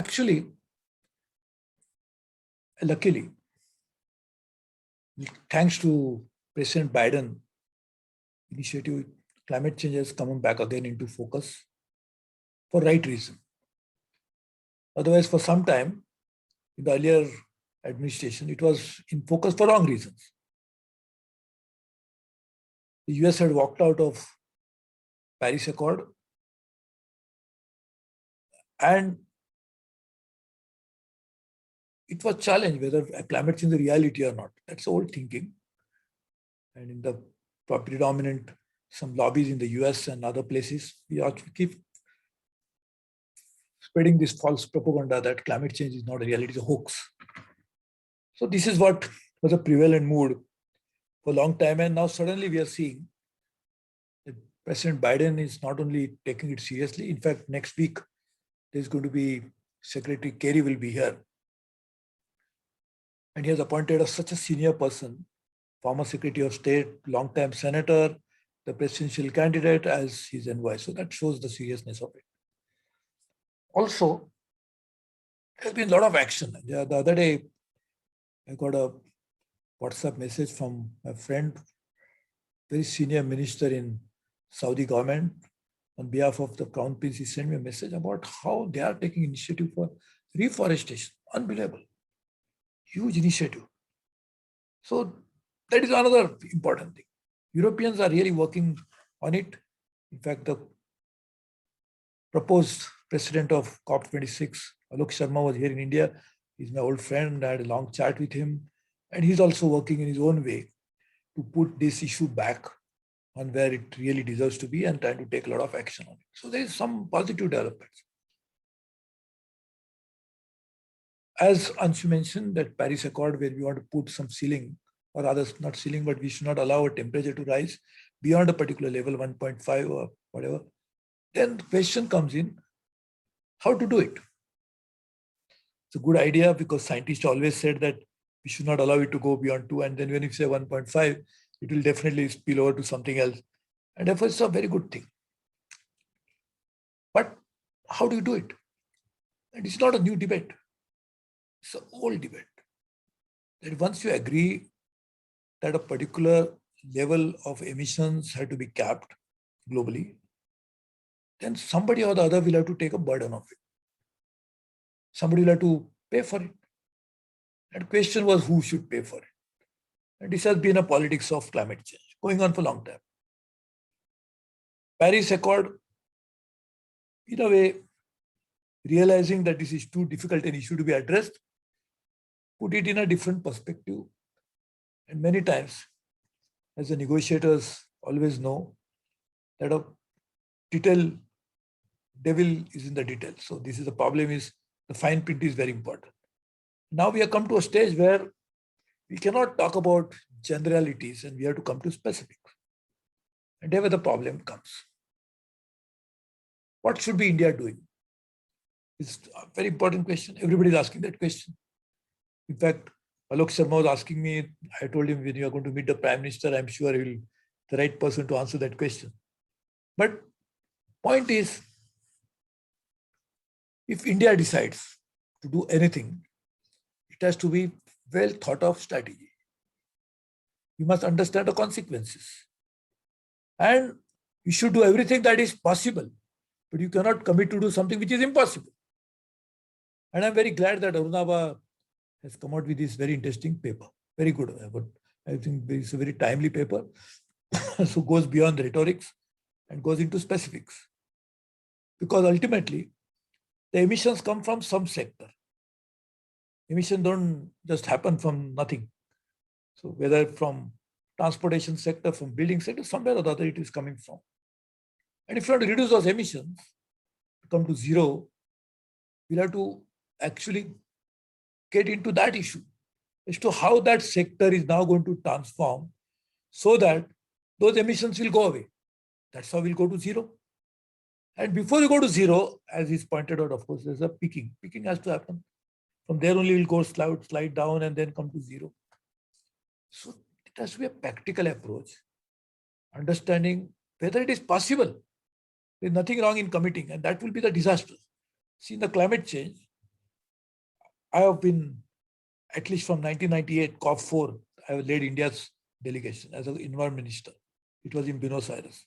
Actually, luckily, thanks to President Biden initiative, climate change has come back again into focus for right reason. Otherwise, for some time, in the earlier administration, it was in focus for wrong reasons. The US had walked out of Paris Accord, and it was challenged whether climate change is a reality or not. That's old thinking. And in the predominant, some lobbies in the US and other places, we ought to keep spreading this false propaganda that climate change is not a reality, it's a hoax. So this is what was a prevalent mood for a long time. And now suddenly we are seeing that President Biden is not only taking it seriously. In fact, next week, there's going to be Secretary Kerry will be here. And he has appointed such a senior person, former Secretary of State, long-time senator, the presidential candidate as his envoy. So that shows the seriousness of it. Also, there's been a lot of action. The other day, I got a WhatsApp message from a friend, very senior minister in Saudi government. On behalf of the Crown Prince, he sent me a message about how they are taking initiative for reforestation. Unbelievable. Huge initiative. So that is another important thing. Europeans are really working on it. In fact, the proposed president of COP26, Alok Sharma, was here in India. He's my old friend. I had a long chat with him. And he's also working in his own way to put this issue back on where it really deserves to be and trying to take a lot of action on it. So there is some positive developments. As Anshu mentioned, that Paris Accord, where we want to put some ceiling, or rather not ceiling, but we should not allow a temperature to rise beyond a particular level, 1.5 or whatever, then the question comes in, how to do it? It's a good idea because scientists always said that we should not allow it to go beyond 2. And then when you say 1.5, it will definitely spill over to something else. And therefore, it's a very good thing. But how do you do it? And it's not a new debate. It's an old debate. That once you agree that a particular level of emissions have to be capped globally, then somebody or the other will have to take a burden of it. Somebody will have to pay for it. And the question was who should pay for it. And this has been a politics of climate change going on for a long time. Paris Accord, in a way, realizing that this is too difficult an issue to be addressed, put it in a different perspective. And many times, as the negotiators always know, that a devil is in the detail. So this is the problem, is the fine print is very important. Now we have come to a stage where we cannot talk about generalities and we have to come to specifics. And there where the problem comes. What should be India doing? It's a very important question. Everybody is asking that question. In fact, Alok Sharma was asking me, I told him when you are going to meet the Prime Minister, I'm sure he will be the right person to answer that question. But point is, if India decides to do anything, it has to be well thought of strategy. You must understand the consequences. And you should do everything that is possible, but you cannot commit to do something which is impossible. And I'm very glad that Arunabha has come out with this very interesting paper. Very good. But I think it's a very timely paper. So goes beyond the rhetorics and goes into specifics. Because ultimately, the emissions come from some sector. Emissions don't just happen from nothing. So whether from transportation sector, from building sector, somewhere or the other it is coming from. And if you want to reduce those emissions, to come to zero, we'll have to actually get into that issue as to how that sector is now going to transform so that those emissions will go away. That's how we'll go to zero. And before you go to zero, as is pointed out, of course, there's a peaking. Peaking has to happen. From there only we'll go slide down and then come to zero. So it has to be a practical approach, understanding whether it is possible. There's nothing wrong in committing, and that will be the disaster. See, in the climate change, I have been, at least from 1998, COP4, I have led India's delegation as an environment minister. It was in Buenos Aires.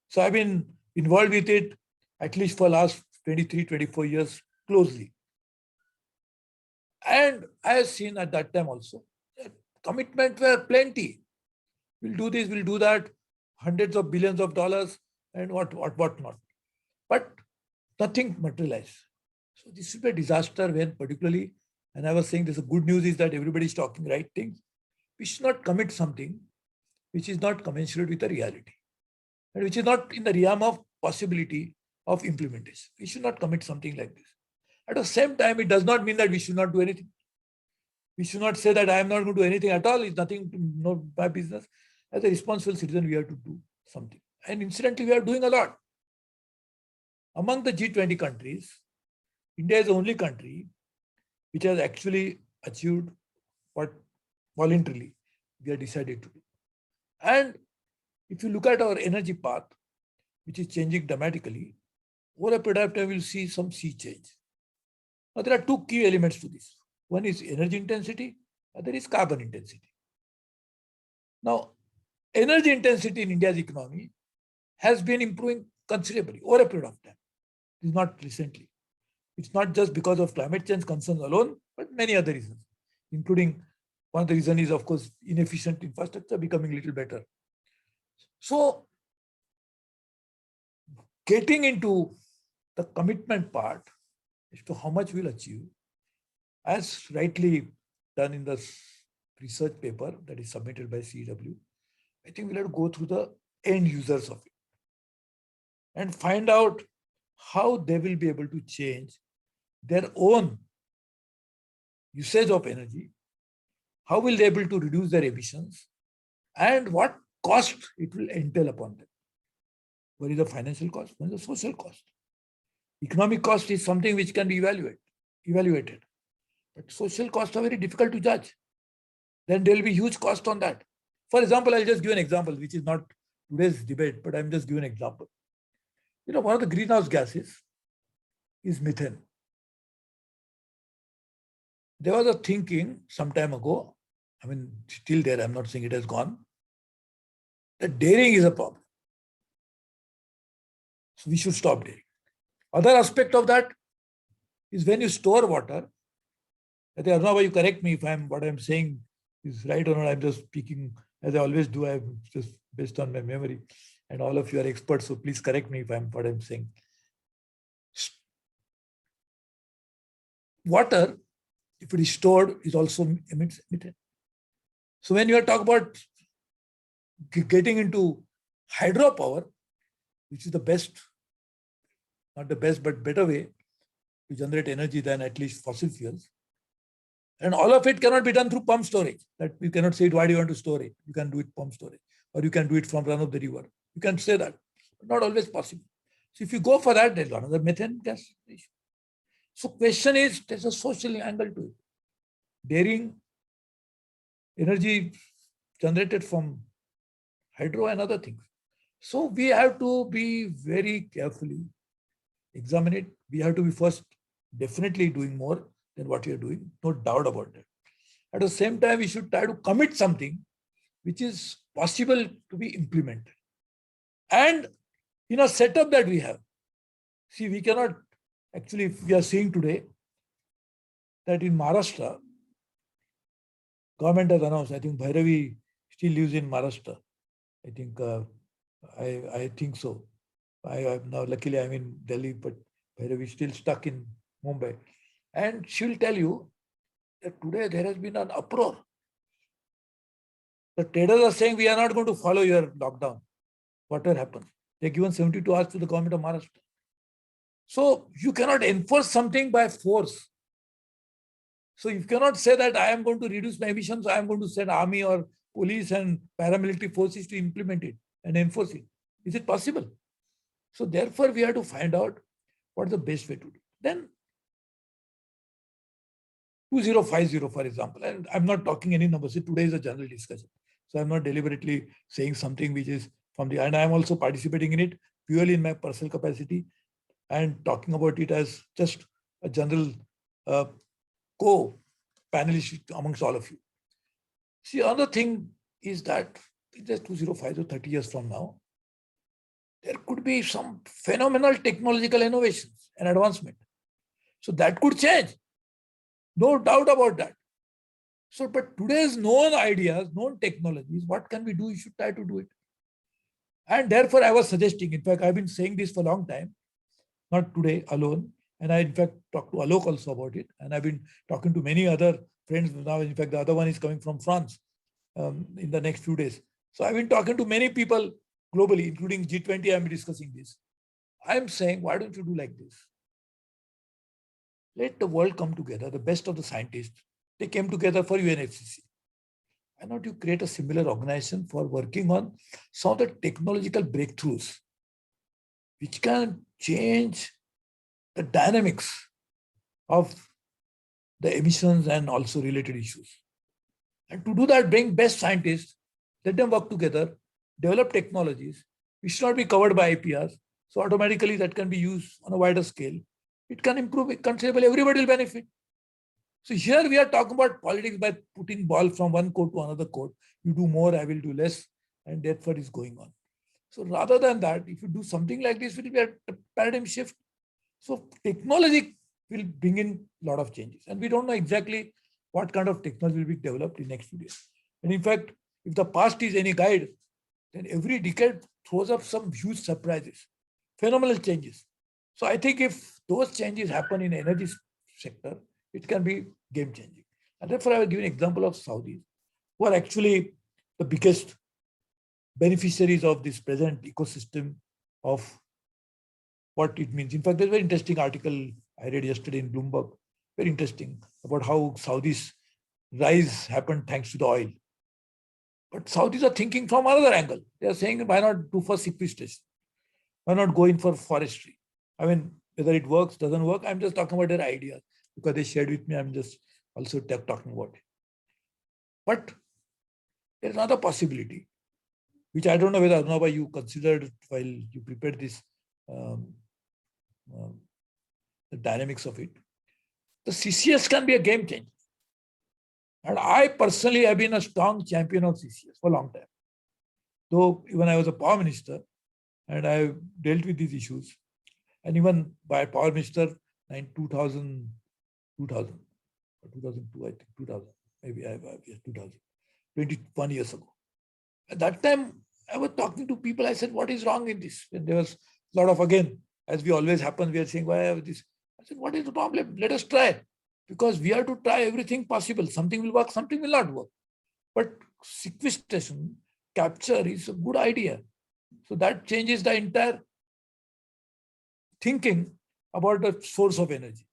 So I've been involved with it at least for last 23, 24 years closely. And I have seen at that time also, that commitments were plenty. We'll do this, we'll do that, hundreds of billions of dollars and what not. But nothing materialized. So this will be a disaster when particularly, and I was saying this, the good news is that everybody is talking right things. We should not commit something which is not commensurate with the reality and which is not in the realm of possibility of implementation. We should not commit something like this. At the same time, it does not mean that we should not do anything. We should not say that I am not going to do anything at all. It's nothing to know my business. As a responsible citizen, we have to do something. And incidentally, we are doing a lot. Among the G20 countries, India is the only country which has actually achieved what voluntarily we have decided to do. And if you look at our energy path, which is changing dramatically, over a period of time, we'll see some sea change. Now, there are two key elements to this. One is energy intensity, other is carbon intensity. Now, energy intensity in India's economy has been improving considerably over a period of time. It is not recently. It's not just because of climate change concerns alone, but many other reasons, including one of the reasons is, of course, inefficient infrastructure becoming a little better. So, getting into the commitment part as to how much we'll achieve, as rightly done in the research paper that is submitted by CEW, I think we'll have to go through the end users of it and find out how they will be able to change their own usage of energy, how will they be able to reduce their emissions, and what cost it will entail upon them. What is the financial cost? What is the social cost? Economic cost is something which can be evaluated. But social costs are very difficult to judge. Then there will be huge cost on that. For example, I'll just give an example, which is not today's debate, but I'm just giving an example. You know, one of the greenhouse gases is methane. There was a thinking some time ago, I mean, still there, I'm not saying it has gone, that dairying is a problem. So we should stop dairying. Other aspect of that is when you store water. I think Arunabha, you correct me if what I'm saying is right or not. I'm just speaking as I always do. I'm just based on my memory, and all of you are experts, so please correct me if what I'm saying. Water, if it is stored, is also emits methane. So when you are talking about getting into hydropower, which is the best, not the best, but better way to generate energy than at least fossil fuels. And all of it cannot be done through pump storage. That you cannot say, why do you want to store it? You can do it pump storage, or you can do it from run of the river. You can say that, but not always possible. So if you go for that, there's another methane gas issue. So question is, there's a social angle to it. Dairying, energy generated from hydro and other things. So we have to be very carefully examine it. We have to be first definitely doing more than what we are doing, no doubt about that. At the same time, we should try to commit something which is possible to be implemented. And in a setup that we have, see, we cannot actually, we are seeing today that in Maharashtra, government has announced, I think Bhairavi still lives in Maharashtra. I think, I think so. Now, luckily, I'm in Delhi, but Bhairavi is still stuck in Mumbai. And she'll tell you that today there has been an uproar. The traders are saying, we are not going to follow your lockdown, whatever happens. They're given 72 hours to the government of Maharashtra. So you cannot enforce something by force. So you cannot say that I am going to reduce my emissions, I am going to send army or police and paramilitary forces to implement it and enforce it. Is it possible? So therefore, we have to find out what is the best way to do. Then 2050, for example, and I'm not talking any numbers. Today is a general discussion. So I'm not deliberately saying something which is from the, and I'm also participating in it purely in my personal capacity and talking about it as just a general co-panelist amongst all of you. See, another thing is that in just 2005 or 30 years from now, there could be some phenomenal technological innovations and advancement. So that could change. No doubt about that. So, but today's known ideas, known technologies, what can we do? You should try to do it. And therefore, I was suggesting, in fact, I've been saying this for a long time, not today alone. And I, in fact, talked to Alok also about it. And I've been talking to many other friends now. In fact, the other one is coming from France in the next few days. So I've been talking to many people globally, including G20. I'm discussing this. I'm saying, why don't you do like this? Let the world come together, the best of the scientists. They came together for UNFCCC. Why not you create a similar organization for working on some of the technological breakthroughs which can change the dynamics of the emissions and also related issues. And to do that, bring best scientists, let them work together, develop technologies which should not be covered by IPRs. So automatically that can be used on a wider scale. It can improve it considerably, everybody will benefit. So here we are talking about politics by putting ball from one court to another court. You do more, I will do less, and therefore is going on. So rather than that, if you do something like this, it will be a paradigm shift. So technology will bring in a lot of changes. And we don't know exactly what kind of technology will be developed in next few years. And in fact, if the past is any guide, then every decade throws up some huge surprises, phenomenal changes. So I think if those changes happen in energy sector, it can be game changing. And therefore, I will give an example of Saudis, who are actually the biggest beneficiaries of this present ecosystem of what it means. In fact, there's a very interesting article I read yesterday in Bloomberg, very interesting, about how Saudis' rise happened thanks to the oil. But Saudis are thinking from another angle. They are saying, why not do for sequestration? Why not go in for forestry? I mean, whether it works, doesn't work, I'm just talking about their ideas because they shared with me. I'm just also talking about it. But there's another possibility, which I don't know whether Arunabha you considered while you prepared this, the dynamics of it. The CCS can be a game changer. And I personally have been a strong champion of CCS for a long time. Though when I was a power minister and I dealt with these issues, and even by power minister in 2000 or 2002, I think 2000, maybe 2000, 21 years ago. At that time, I was talking to people. I said, what is wrong in this? And there was a lot of, again, as we always happen, we are saying, why have this? I said, what is the problem? Let us try. Because we have to try everything possible. Something will work, something will not work. But sequestration, capture is a good idea. So that changes the entire thinking about the source of energy.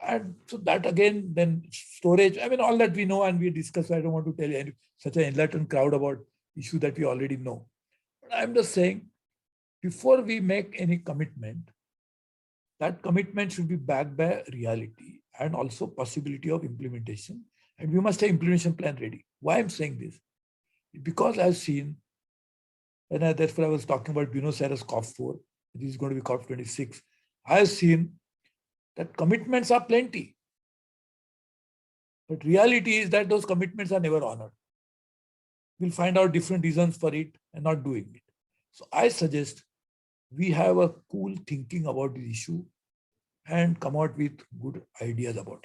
And so that again, then storage, I mean, all that we know and we discuss. I don't want to tell you such an enlightened crowd about issue that we already know. But I'm just saying, before we make any commitment, that commitment should be backed by reality and also possibility of implementation. And we must have implementation plan ready. Why I'm saying this? Because I've seen, and that's what I was talking about Buenos Aires COP4, this is going to be COP26. I've seen that commitments are plenty. But reality is that those commitments are never honored. We'll find out different reasons for it and not doing it. So I suggest we have a cool thinking about the issue and come out with good ideas about it.